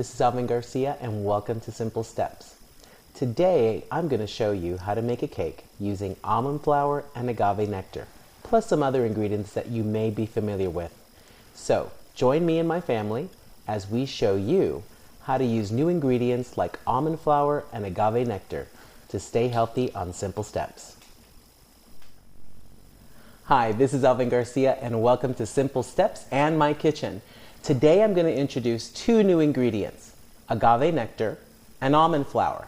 this is Alvin Garcia and welcome to Simple Steps. Today I'm going to show you how to make a cake using almond flour and agave nectar, plus some other ingredients that you may be familiar with. So join me and my family as we show you how to use new ingredients like almond flour and agave nectar to stay healthy on Simple Steps. Hi, this is Alvin Garcia and welcome to Simple Steps and my kitchen. Today I'm going to introduce two new ingredients, agave nectar and almond flour.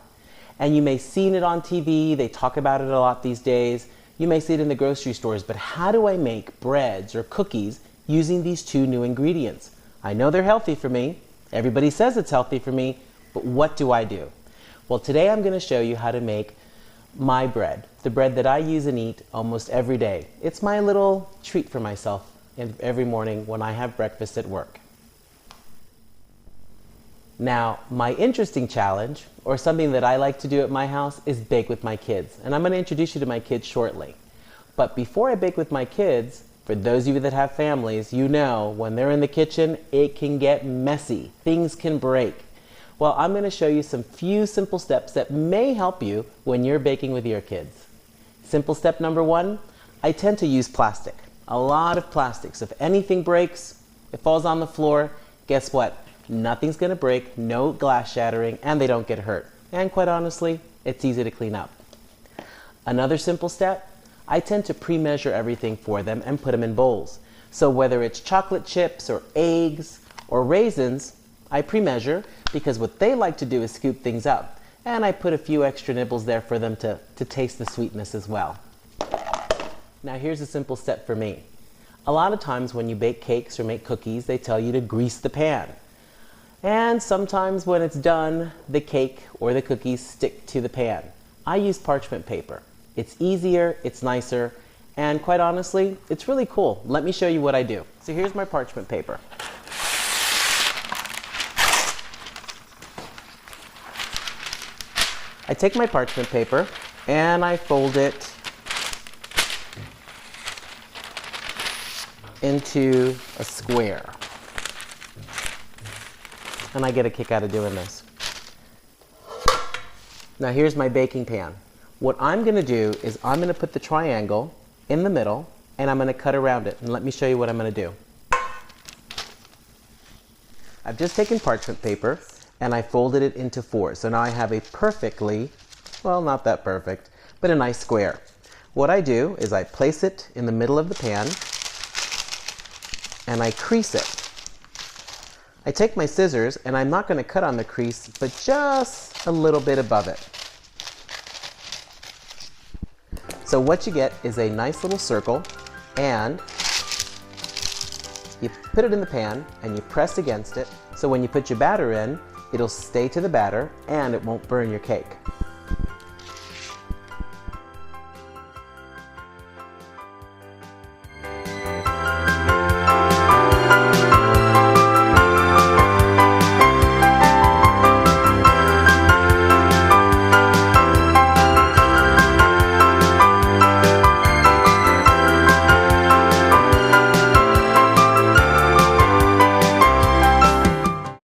And you may have seen it on TV, they talk about it a lot these days. You may see it in the grocery stores, but how do I make breads or cookies using these two new ingredients? I know they're healthy for me. Everybody says it's healthy for me, but what do I do? Well, today I'm going to show you how to make my bread, the bread that I use and eat almost every day. It's my little treat for myself every morning when I have breakfast at work. Now, my interesting challenge, or something that I like to do at my house, is bake with my kids. And I'm going to introduce you to my kids shortly. But before I bake with my kids, for those of you that have families, you know when they're in the kitchen, it can get messy. Things can break. Well, I'm going to show you some few simple steps that may help you when you're baking with your kids. Simple step number one, I tend to use plastic. A lot of plastic. So if anything breaks, it falls on the floor, guess what? Nothing's going to break, no glass shattering, and they don't get hurt. And quite honestly, it's easy to clean up. Another simple step, I tend to pre-measure everything for them and put them in bowls. So whether it's chocolate chips or eggs or raisins, I pre-measure because what they like to do is scoop things up. And I put a few extra nibbles there for them to taste the sweetness as well. Now here's a simple step for me. A lot of times when you bake cakes or make cookies, they tell you to grease the pan. And sometimes when it's done, the cake or the cookies stick to the pan. I use parchment paper. It's easier, it's nicer, and quite honestly, it's really cool. Let me show you what I do. So here's my parchment paper. I take my parchment paper and I fold it into a square. And I get a kick out of doing this. Now here's my baking pan. What I'm going to do is I'm going to put the triangle in the middle and I'm going to cut around it. And let me show you what I'm going to do. I've just taken parchment paper and I folded it into four. So now I have a perfectly, well, not that perfect, but a nice square. What I do is I place it in the middle of the pan and I crease it. I take my scissors and I'm not going to cut on the crease, but just a little bit above it. So what you get is a nice little circle, and you put it in the pan and you press against it, so when you put your batter in, it'll stay to the batter and it won't burn your cake.